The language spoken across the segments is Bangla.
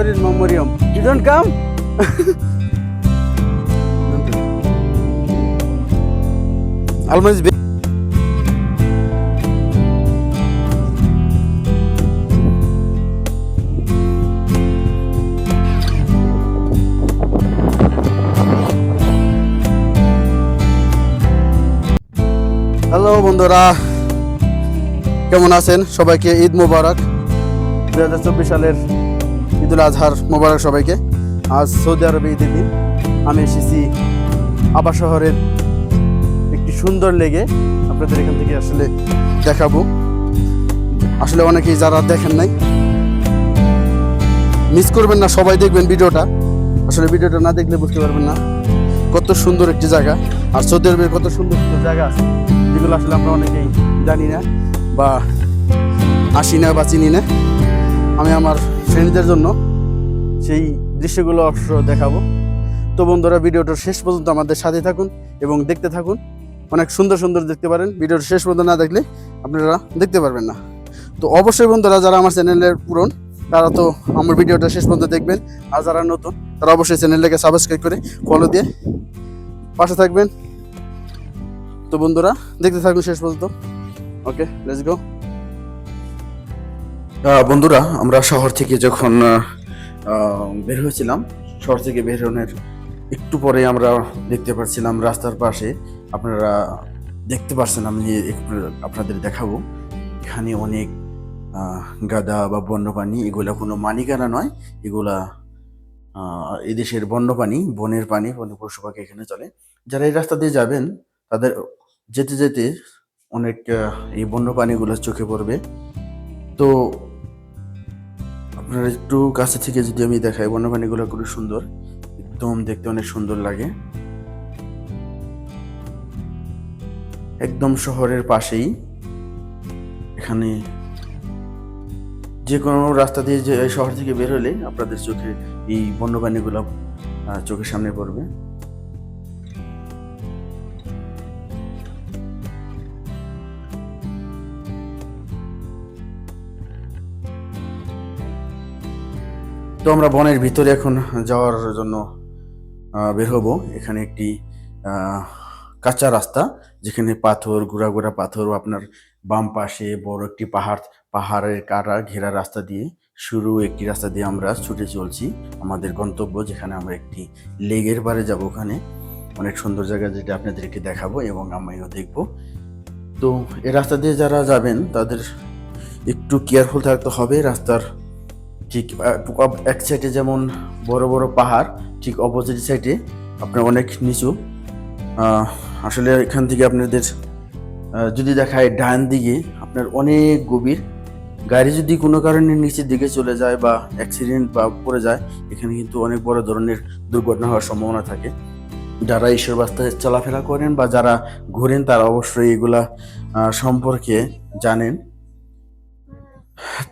Where is Mariam? You don't come? Almost. Hello বন্ধুরা, কেমন আছেন? সবাইকে ঈদ মোবারক। 2024 সালের ঈদুল আজহার মোবারক সবাইকে। আজ সৌদি আরবে ঈদের দিন। আমি এসেছি আবা শহরের একটি সুন্দর লেগে আপনাদের এখান থেকে আসলে দেখাবো। আসলে অনেকেই যারা দেখেন নাই মিস করবেন না, সবাই দেখবেন ভিডিওটা। আসলে ভিডিওটা না দেখলে বুঝতে পারবেন না কত সুন্দর একটি জায়গা, আর সৌদি আরবের কত সুন্দর সুন্দর জায়গা আছে যেগুলো আসলে আমরা অনেকেই জানি না বা আসি না বা চিনি না। আমি আমার ফ্রেন্ডদের জন্য সেই দৃশ্যগুলো অবশ্য দেখাবো। তো বন্ধুরা, ভিডিওটার শেষ পর্যন্ত আমাদের সাথে থাকুন এবং দেখতে থাকুন। অনেক সুন্দর সুন্দর দেখতে পারেন। ভিডিওটা শেষ পর্যন্ত না দেখলে আপনারা দেখতে পারবেন না। তো অবশ্যই বন্ধুরা, যারা আমার চ্যানেলের পুরন তারা তো আমার ভিডিওটা শেষ পর্যন্ত দেখবেন, আর যারা নতুন তারা অবশ্যই চ্যানেলটাকে সাবস্ক্রাইব করে ফলো দিয়ে পাশে থাকবেন। তো বন্ধুরা, দেখতে থাকুন শেষ পর্যন্ত। ওকে, লেটস গো। বন্ধুরা, আমরা শহর থেকে যখন বের হয়েছিলাম, শহর থেকে বের হওয়ার একটু পরে আমরা দেখতে পাচ্ছিলাম রাস্তার পাশে, আপনারা দেখতে পাচ্ছেন, আমি আপনাদের দেখাবো। এখানে অনেক গাধা বা বন্যপ্রাণী, এগুলা কোনো মানিকানা নয়, এগুলা এদেশের বন্যপ্রাণী, বনের পানি, বন্য পশু পাখি এখানে চলে। যারা এই রাস্তা দিয়ে যাবেন তাদের যেতে যেতে অনেক এই বন্যপ্রাণীগুলো চোখে পড়বে। তো আপনারা একটু কাছে থেকে যদি আমি দেখাই, বন্যপ্রাণীগুলো খুবই সুন্দর, একদম দেখতে অনেক সুন্দর লাগে। একদম শহরের পাশেই, এখানে যে কোনো রাস্তা দিয়ে যে শহর থেকে বের হলে আপনাদের চোখে এই বন্যপ্রাণীগুলো চোখের সামনে পড়বে। তো আমরা বনের ভিতরে এখন যাওয়ার জন্য বের হব। এখানে একটি কাঁচা রাস্তা, যেখানে পাথর, গোড়া গোড়া পাথর, আপনার বাম পাশে বড় একটি পাহাড়ের কাটা ঘেরা রাস্তা দিয়ে শুরু, একটি রাস্তা দিয়ে আমরা ছুটে চলছি আমাদের গন্তব্য, যেখানে আমরা একটি লেগের পারে যাব। ওখানে অনেক সুন্দর জায়গা, যেটা আপনাদেরকে দেখাবো এবং আমিও দেখব। তো এই রাস্তা দিয়ে যারা যাবেন তাদের একটু কেয়ারফুল থাকতে হবে। রাস্তার ঠিক এক সাইডে যেমন বড় বড় পাহাড়, ঠিক অপোজিট সাইডে আপনার অনেক নিচু। আসলে এখান থেকে আপনাদের যদি দেখায়, ডান দিকে আপনার অনেক গভীর। গাড়ি যদি কোনো কারণে নিচের দিকে চলে যায় বা অ্যাক্সিডেন্ট বা পড়ে যায়, এখানে কিন্তু অনেক বড় ধরনের দুর্ঘটনা হওয়ার সম্ভাবনা থাকে। যারা এইসব রাস্তায় চলাফেরা করেন বা যারা ঘোরেন তারা অবশ্যই এগুলা সম্পর্কে জানেন।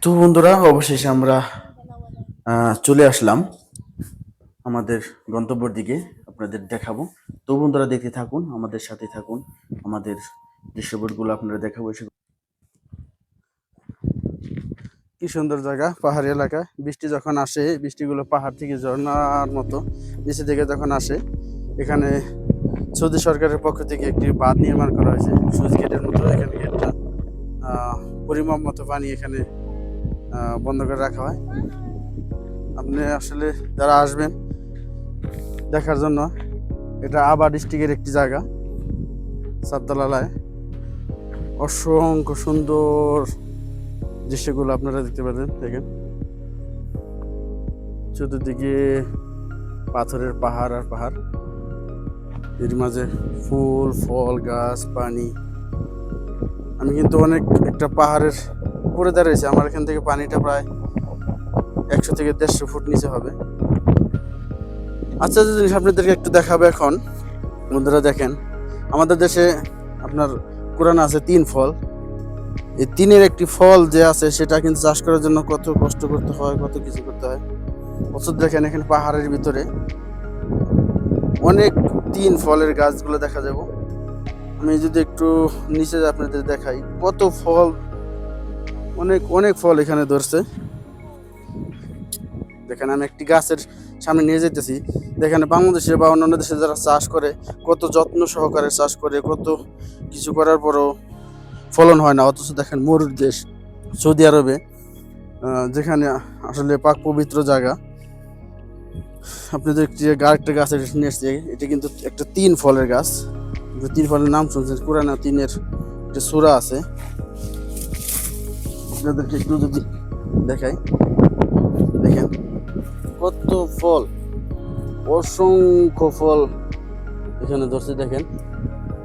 তো বন্ধুরা, অবশেষে আমরা চলে আসলাম আমাদের গন্তব্যের দিকে, আপনাদের দেখাবো। তো বন্ধুরা, দেখতে থাকুন, আমাদের সাথে থাকুন, আমাদের দৃশ্যপটগুলো আপনারা দেখাবো। কি সুন্দর জায়গা, পাহাড়ি এলাকা। বৃষ্টি যখন আসে, বৃষ্টিগুলো পাহাড় থেকে ঝর্ণার মতো নিচে থেকে যখন আসে, এখানে সৌদি সরকারের পক্ষ থেকে একটি বাঁধ নির্মাণ করা হয়েছে সুইচ গেটের মতো। এখানে গেটটা পরিমাপ মতো পানি এখানে বন্ধ করে রাখা হয়। আপনি আসলে যারা আসবেন দেখার জন্য, এটা আবা ডিস্ট্রিক্টের একটি জায়গা, সাদ্দালালায়। অসংখ্য সুন্দর দৃশ্যগুলো আপনারা দেখতে পারেন। দেখেন, চতুর্দিকে পাথরের পাহাড় আর পাহাড়, এর মাঝে ফুল ফল গাছ পানি। আমি কিন্তু অনেক একটা পাহাড়ের উপরে দাঁড়িয়েছি, আমার এখান থেকে পানিটা প্রায় 100 থেকে 150 ফুট নিচে হবে। আচ্ছা, যে জিনিস আপনাদেরকে একটু দেখাবো এখন বন্ধুরা, দেখেন, আমাদের দেশে আপনার কোরআনে আছে 3 ফল। এই 3-এর একটি ফল যে আছে, সেটা কিন্তু চাষ করার জন্য কত কষ্ট করতে হয়, কত কিছু করতে হয়। অথচ দেখেন, এখানে পাহাড়ের ভিতরে অনেক 3 ফলের গাছগুলো দেখা যাব। আমি যদি একটু নিচে আপনাদের দেখাই, কত ফল, অনেক অনেক ফল এখানে ধরছে। দেখেন আমি একটি গাছের সামনে নিয়ে যেতেছি। দেখেন বাংলাদেশে বা অন্যান্য দেশে যারা চাষ করে কত যত্ন সহকারে চাষ করে, কত কিছু করার পরও ফলন হয় না। অথচ দেখেন মরুর দেশ সৌদি আরবে, যেখানে আসলে পাক পবিত্র জায়গা, আপনাদের একটি আরেকটা গাছ নিয়ে এসছে। এটা কিন্তু একটা তিন ফলের গাছ। তিন ফলের নাম শুনছেন, কোরআনে তিনের একটা সূরা আছে, আপনাদেরকে একটু যদি দেখাই, দেখেন কত ফল, অসংখ্য ফল এখানে ধরছে। দেখেন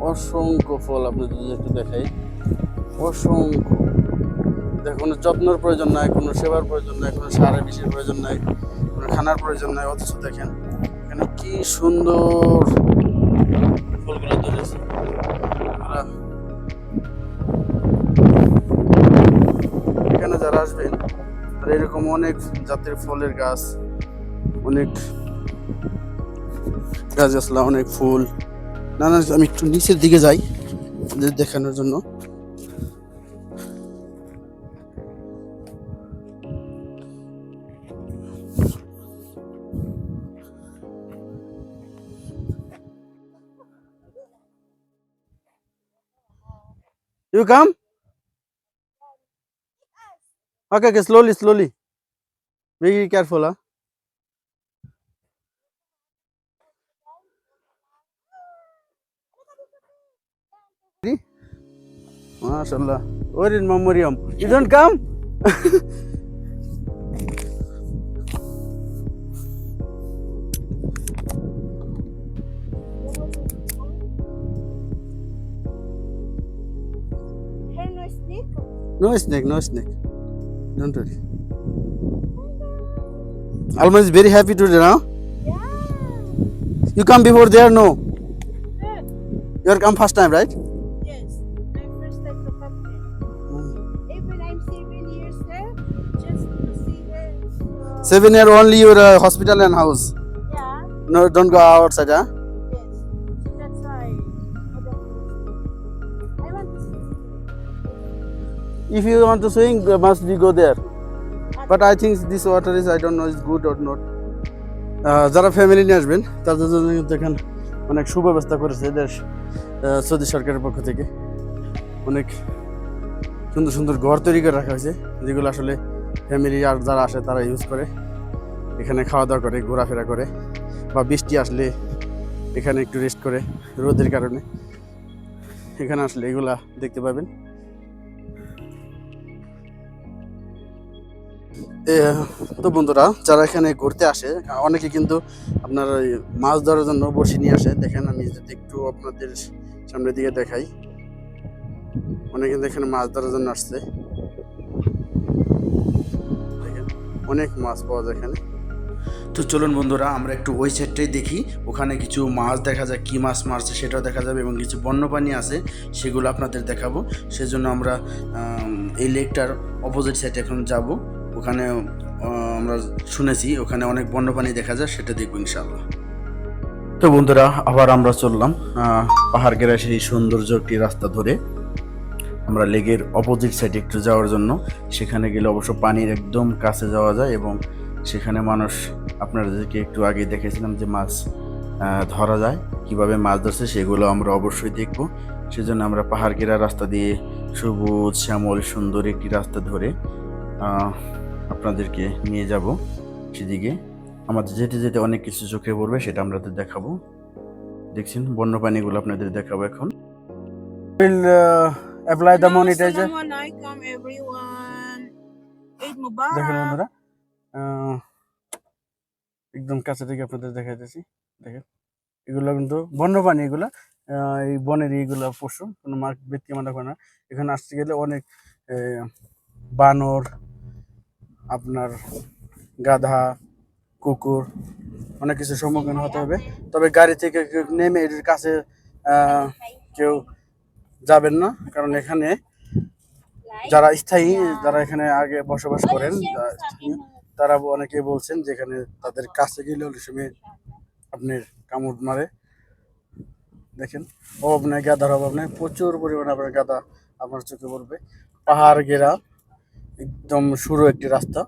অসংখ্য ফল, আপনাদের যদি একটু দেখাই, অসংখ্য। দেখেন কোনো যত্নের প্রয়োজন নাই, কোনো সেবার প্রয়োজন নাই, কোনো সারের বিষের প্রয়োজন নাই, কোনো খানার প্রয়োজন নাই। অথচ দেখেন এখানে কি সুন্দর ফলগুলো ধরেছে। এখানে যারা আসবেন তারা এরকম অনেক জাতের ফলের গাছ, অনেক গাছ গাছলা, অনেক ফুল, নানা। আমি একটু নিচের দিকে যাই দেখানোর জন্য। You come? Okay, okay, slowly, slowly. Be careful, huh? MashaAllah. Where is Mariam? You don't come? Hey, no snake. No snake, no snake. Don't worry. Alma is very happy today, now. Yeah. You come before there, no? Good. You are come first time, right? Yes. My first time to come here. Even I'm 7 years there, just to see the. 7 year only your hospital and house. Yeah. No, don't go outside, huh? Yes. So that's why I want to see. If you want to swim, must we go there? But I think this water is, I don't know, is good or not. যারা ফ্যামিলি নিয়ে আসবেন তাদের জন্য কিন্তু এখানে অনেক সুব্যবস্থা করেছে দেশ সৌদি সরকারের পক্ষ থেকে। অনেক সুন্দর সুন্দর ঘর তৈরি করে রাখা হয়েছে, যেগুলো আসলে ফ্যামিলি আর যারা আসে তারা ইউজ করে, এখানে খাওয়া দাওয়া করে, ঘোরাফেরা করে, বা বৃষ্টি আসলে এখানে একটু রেস্ট করে রোদের কারণে। এখানে আসলে এগুলা দেখতে পাবেন। তো বন্ধুরা, যারা এখানে ঘুরতে আসে অনেকে কিন্তু আপনার ওই মাছ ধরার জন্য বড়শি নিয়ে আসে। দেখেন আমি যদি একটু আপনাদের সামনের দিকে দেখাই, অনেকে কিন্তু এখানে মাছ ধরার জন্য আসছে। দেখেন অনেক মাছ পাওয়া যায় এখানে। তো চলুন বন্ধুরা, আমরা একটু ওই সাইডটাই দেখি। ওখানে কিছু মাছ দেখা যায়, কী মাছ মারছে সেটাও দেখা যাবে, এবং কিছু বন্যপ্রাণী আছে সেগুলো আপনাদের দেখাবো। সেজন্য আমরা এই লেকটার অপোজিট সাইডে এখন যাব। ওখানে আমরা শুনেছি ওখানে অনেক বন্যপ্রাণী দেখা যায়, সেটা দেখবো ইনশাআল্লাহ। তো বন্ধুরা, আবার আমরা চললাম পাহাড় গেরা সেই সৌন্দর্য একটি রাস্তা ধরে আমরা লেকের অপোজিট সাইডে একটু যাওয়ার জন্য। সেখানে গেলে অবশ্য পানির একদম কাছে যাওয়া যায়, এবং সেখানে মানুষ, আপনাদেরকে একটু আগে দেখেছিলাম যে মাছ ধরা যায়, কিভাবে মাছ ধরছে সেগুলো আমরা অবশ্যই দেখব। সেজন্য আমরা পাহাড় ঘেরা রাস্তা দিয়ে সবুজ শ্যামল সুন্দর একটি রাস্তা ধরে আপনাদেরকে নিয়ে যাব সেদিকে। আমাদের যেতে যেতে অনেক কিছু চোখে পড়বে, সেটা আপনাদের দেখাবো। দেখছেন বন্যপ্রাণীগুলো আপনাদের দেখাবো এখন। Apply the monetizer. Assalamu alaikum everyone. Eid Mubarak. দেখেন বন্ধুরা, একদম কাছে থেকে আপনাদের দেখাইতেছি। দেখেন এগুলো কিন্তু বন্যপ্রাণী, এগুলা এই বনের এইগুলা পশু, কোনো ব্যক্তি মানা করে না। এখানে আসতে গেলে অনেক বানর, আপনার গাধা, কুকুর, অনেক কিছুর সম্মুখীন হতে হবে। তবে গাড়ি থেকে নেমে এর কাছে কেউ যাবেন না, কারণ এখানে যারা স্থায়ী, যারা এখানে আগে বসবাস করেন, তারা অনেকে বলছেন যে এখানে তাদের কাছে গেলে অনেক সময় আপনার কামড় মারে। দেখেন অভাব নেই, গাদার অভাব নেই, প্রচুর পরিমাণে আপনার গাদা আপনার চোখে পড়বে। পাহাড় ঘেরা একদম সরু একটি রাস্তা।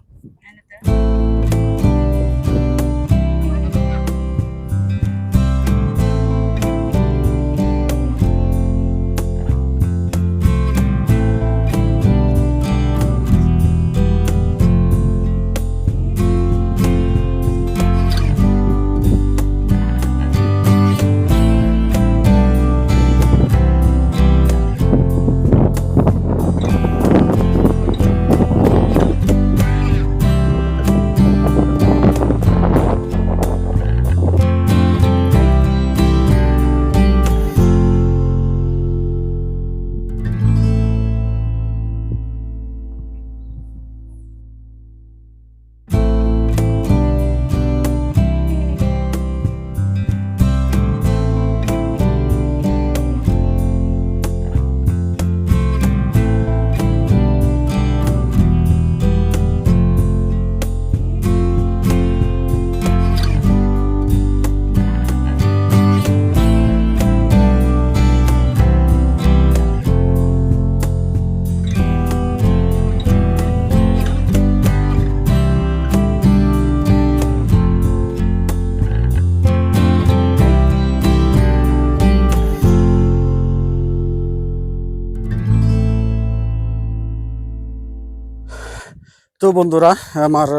তো বন্ধুরা, আমার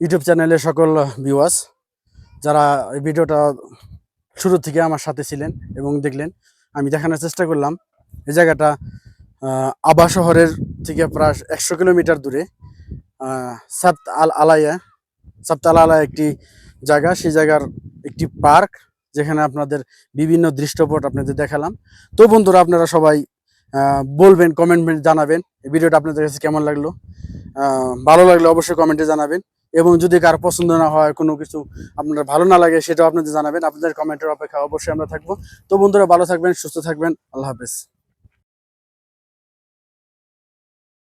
ইউটিউব চ্যানেলের সকল ভিউয়ার্স যারা এই ভিডিওটা শুরু থেকে আমার সাথে ছিলেন এবং দেখলেন, আমি দেখানোর চেষ্টা করলাম এই জায়গাটা আবা শহরের থেকে প্রায় 100 কিলোমিটার দূরে সাবত আল আলাইয়া সাবত আল আলাইয়া একটি জায়গা, সেই জায়গার একটি পার্ক যেখানে আপনাদের বিভিন্ন দৃশ্যপট আপনাদের দেখালাম। তো বন্ধুরা, আপনারা সবাই বলবেন, কমেন্ট জানাবেন এই ভিডিওটা আপনাদের কাছে কেমন লাগলো। ভালো লাগলে অবশ্যই কমেন্টে জানাবেন, এবং যদি কারো পছন্দ না হয়, কোনো কিছু আপনার ভালো না লাগে, সেটাও আপনাদের জানাবেন। আপনাদের কমেন্টের অপেক্ষা অবশ্যই আমরা থাকবো। তো বন্ধুরা, ভালো থাকবেন, সুস্থ থাকবেন, আল্লাহ হাফেজ।